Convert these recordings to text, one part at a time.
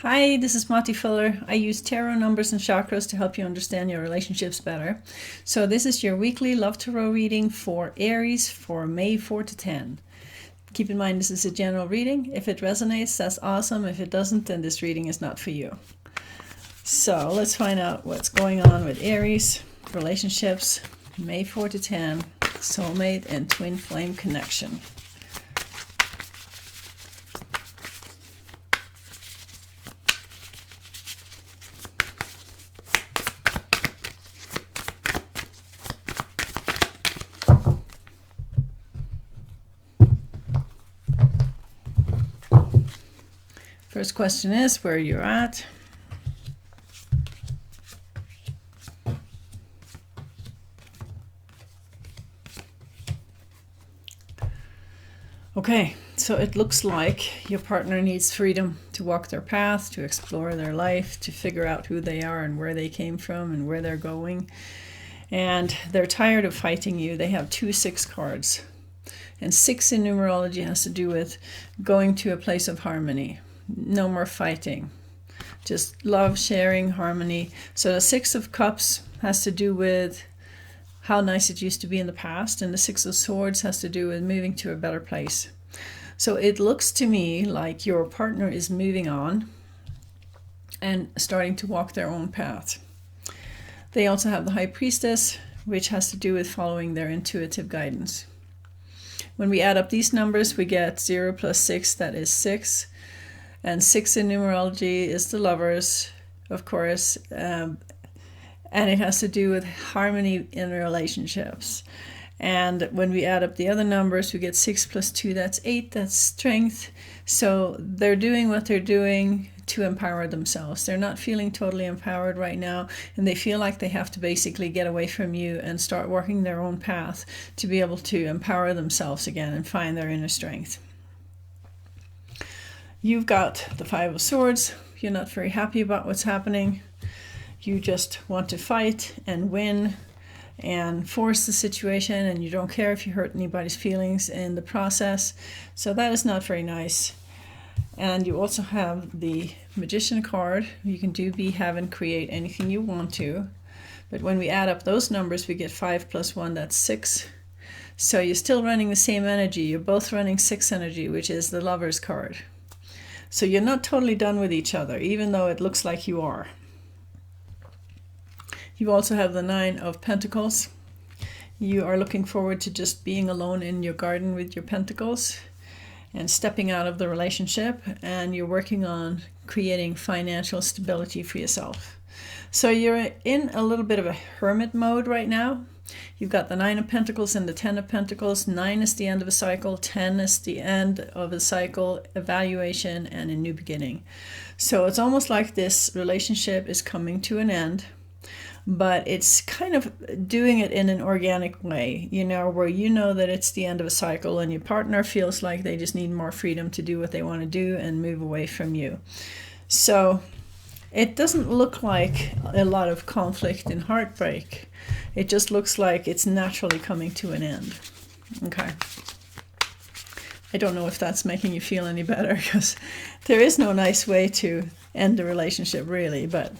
Hi, this is Mati Fuller. I use tarot numbers and chakras to help you understand your relationships better. So this is your weekly love tarot reading for Aries for May 4 to 10. Keep in mind this is a general reading. If it resonates, that's awesome. If it doesn't, then this reading is not for you. So let's find out what's going on with Aries, relationships, May 4 to 10, soulmate and twin flame connection. First question is where you're at. Okay, so it looks like your partner needs freedom to walk their path, to explore their life, to figure out who they are and where they came from and where they're going. And they're tired of fighting you. They have 2-6 cards. And 6 in numerology has to do with going to a place of harmony. No more fighting. Just love, sharing, harmony. So the 6 of Cups has to do with how nice it used to be in the past, and the 6 of Swords has to do with moving to a better place. So it looks to me like your partner is moving on and starting to walk their own path. They also have the High Priestess, which has to do with following their intuitive guidance. When we add up these numbers, we get 0 plus 6, that is 6. And 6 in numerology is the Lovers, of course, and it has to do with harmony in relationships. And when we add up the other numbers, we get 6 plus 2, that's 8, that's strength. So they're doing what they're doing to empower themselves. They're not feeling totally empowered right now, and they feel like they have to basically get away from you and start working their own path to be able to empower themselves again and find their inner strength. You've got the 5 of Swords. You're not very happy about what's happening. You just want to fight and win and force the situation, and you don't care if you hurt anybody's feelings in the process. So that is not very nice. And you also have the Magician card. You can do, be, have, and create anything you want to. But when we add up those numbers, we get 5 plus 1, that's 6. So you're still running the same energy. You're both running 6 energy, which is the Lover's card. So you're not totally done with each other, even though it looks like you are. You also have the 9 of Pentacles. You are looking forward to just being alone in your garden with your pentacles and stepping out of the relationship, and you're working on creating financial stability for yourself. So you're in a little bit of a hermit mode right now. You've got the 9 of Pentacles and the 10 of Pentacles. 9 is the end of a cycle. 10 is the end of a cycle, evaluation, and a new beginning. So it's almost like this relationship is coming to an end, but it's kind of doing it in an organic way, you know, where you know that it's the end of a cycle and your partner feels like they just need more freedom to do what they want to do and move away from you. So it doesn't look like a lot of conflict and heartbreak. It just looks like it's naturally coming to an end. Okay. I don't know if that's making you feel any better, because there is no nice way to end a relationship, really, but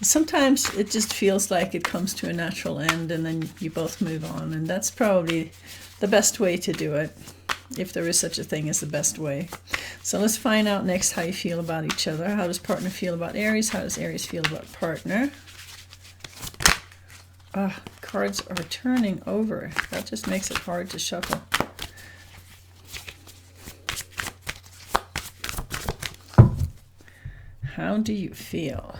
sometimes it just feels like it comes to a natural end and then you both move on, and that's probably the best way to do it, if there is such a thing as the best way. So let's find out next how you feel about each other. How does partner feel about Aries? How does Aries feel about partner? Cards are turning over. That just makes it hard to shuffle. How do you feel?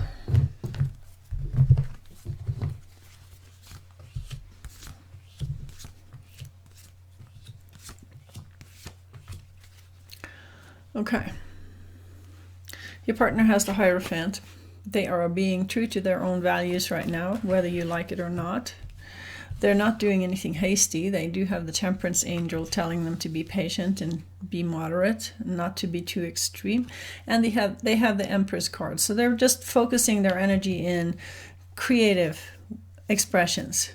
Okay. Your partner has the Hierophant. They are being true to their own values right now, whether you like it or not. They're not doing anything hasty. They do have the Temperance Angel telling them to be patient and be moderate, not to be too extreme. And they have the Empress card. So they're just focusing their energy in creative expressions.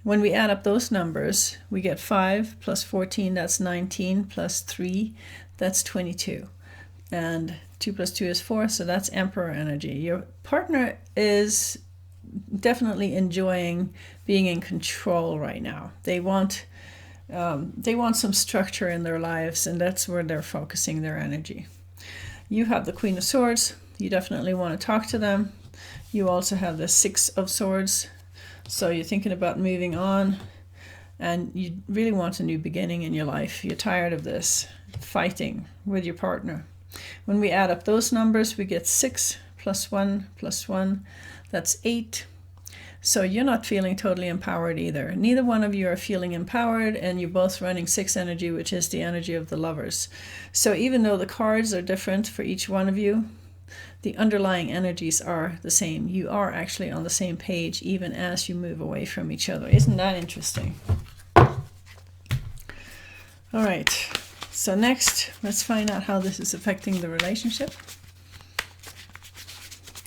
When we add up those numbers, we get 5 plus 14, that's 19, plus 3, that's 22. and 2 plus 2 is 4, so that's Emperor energy. Your partner is definitely enjoying being in control right now. They want some structure in their lives, and that's where they're focusing their energy. You have the Queen of Swords. You definitely want to talk to them. You also have the 6 of Swords. So you're thinking about moving on, and you really want a new beginning in your life. You're tired of this fighting with your partner. When we add up those numbers, we get 6 plus 1 plus 1. That's 8. So you're not feeling totally empowered either. Neither one of you are feeling empowered, and you're both running 6 energy, which is the energy of the lovers. So even though the cards are different for each one of you, the underlying energies are the same. You are actually on the same page even as you move away from each other. Isn't that interesting? All right. So next, let's find out how this is affecting the relationship.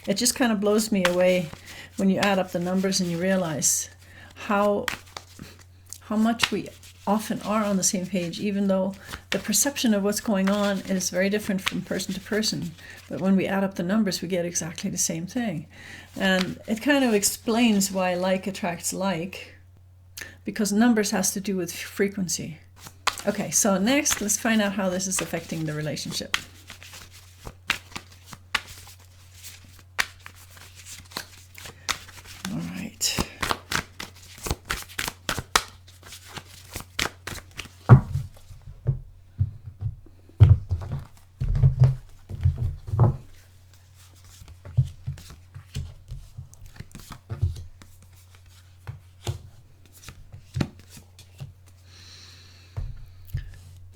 It just kind of blows me away when you add up the numbers and you realize how much we often are on the same page, even though the perception of what's going on is very different from person to person. But when we add up the numbers, we get exactly the same thing. And it kind of explains why like attracts like, because numbers has to do with frequency. Okay, so next, let's find out how this is affecting the relationship. All right.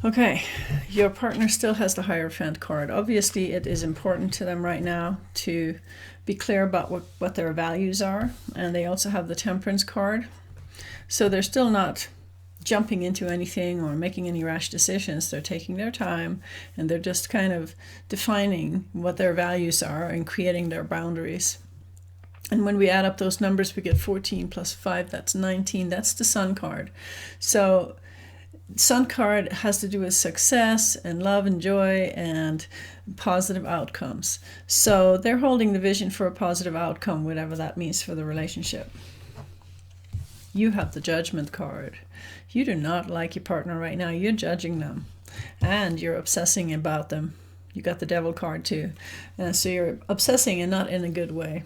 Okay, your partner still has the Hierophant card. Obviously, it is important to them right now to be clear about what their values are. And they also have the Temperance card. So they're still not jumping into anything or making any rash decisions. They're taking their time, and they're just kind of defining what their values are and creating their boundaries. And when we add up those numbers, we get 14 plus 5, that's 19. That's the Sun card. So Sun card has to do with success and love and joy and positive outcomes. So they're holding the vision for a positive outcome, whatever that means for the relationship. You have the Judgment card. You do not like your partner right now. You're judging them and you're obsessing about them. You got the Devil card too. So you're obsessing, and not in a good way.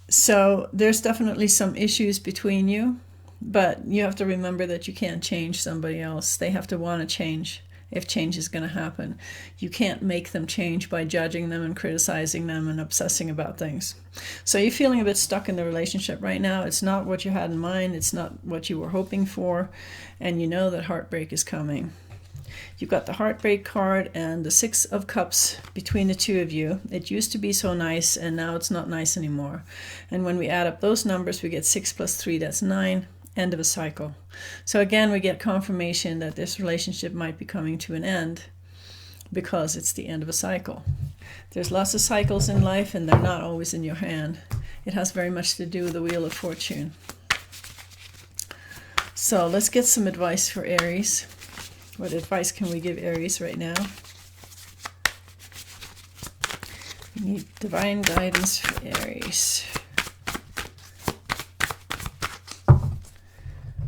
So there's definitely some issues between you. But you have to remember that you can't change somebody else. They have to want to change if change is going to happen. You can't make them change by judging them and criticizing them and obsessing about things. So you're feeling a bit stuck in the relationship right now. It's not what you had in mind. It's not what you were hoping for. And you know that heartbreak is coming. You've got the Heartbreak card and the 6 of Cups between the two of you. It used to be so nice, and now it's not nice anymore. And when we add up those numbers, we get 6 plus 3, that's 9. End of a cycle. So again, we get confirmation that this relationship might be coming to an end because it's the end of a cycle. There's lots of cycles in life, and they're not always in your hand. It has very much to do with the Wheel of Fortune. So let's get some advice for Aries. What advice can we give Aries right now? We need divine guidance for Aries.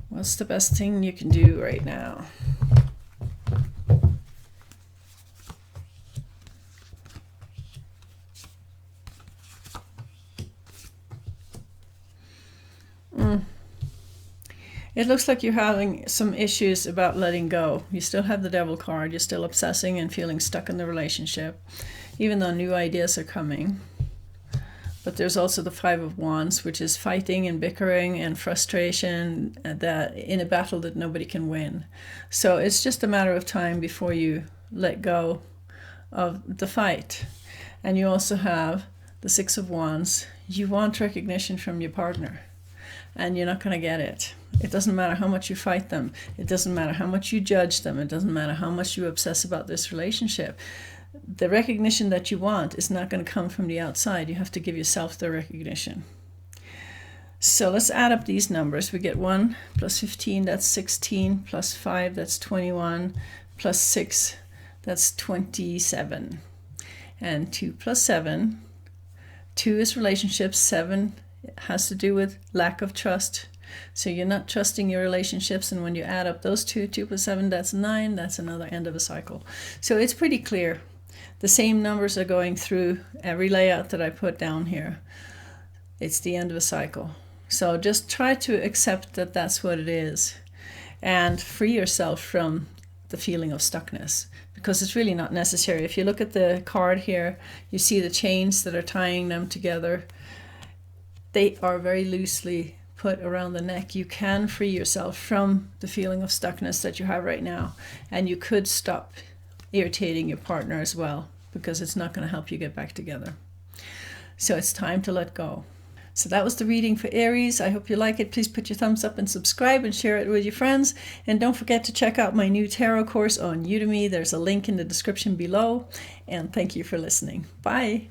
What's the best thing you can do right now? It looks like you're having some issues about letting go. You still have the Devil card. You're still obsessing and feeling stuck in the relationship, even though new ideas are coming. But there's also the 5 of Wands, which is fighting and bickering and frustration that in a battle that nobody can win. So it's just a matter of time before you let go of the fight. And you also have the 6 of Wands. You want recognition from your partner, and you're not going to get it. It doesn't matter how much you fight them. It doesn't matter how much you judge them. It doesn't matter how much you obsess about this relationship. The recognition that you want is not going to come from the outside. You have to give yourself the recognition. So let's add up these numbers. We get 1 plus 15, that's 16, plus 5, that's 21, plus 6, That's 27. And 2 plus 7. 2 is relationships. 7 has to do with lack of trust. So you're not trusting your relationships, and when you add up those 2 plus 7, that's 9. That's another end of a cycle. So it's pretty clear. The same numbers are going through every layout that I put down here. It's the end of a cycle. So just try to accept that that's what it is, and free yourself from the feeling of stuckness, because it's really not necessary. If you look at the card here, you see the chains that are tying them together. They are very loosely put around the neck. You can free yourself from the feeling of stuckness that you have right now, and you could stop irritating your partner as well, because it's not going to help you get back together. So it's time to let go. So that was the reading for Aries. I hope you like it. Please put your thumbs up and subscribe and share it with your friends. And don't forget to check out my new tarot course on Udemy. There's a link in the description below. And thank you for listening. Bye.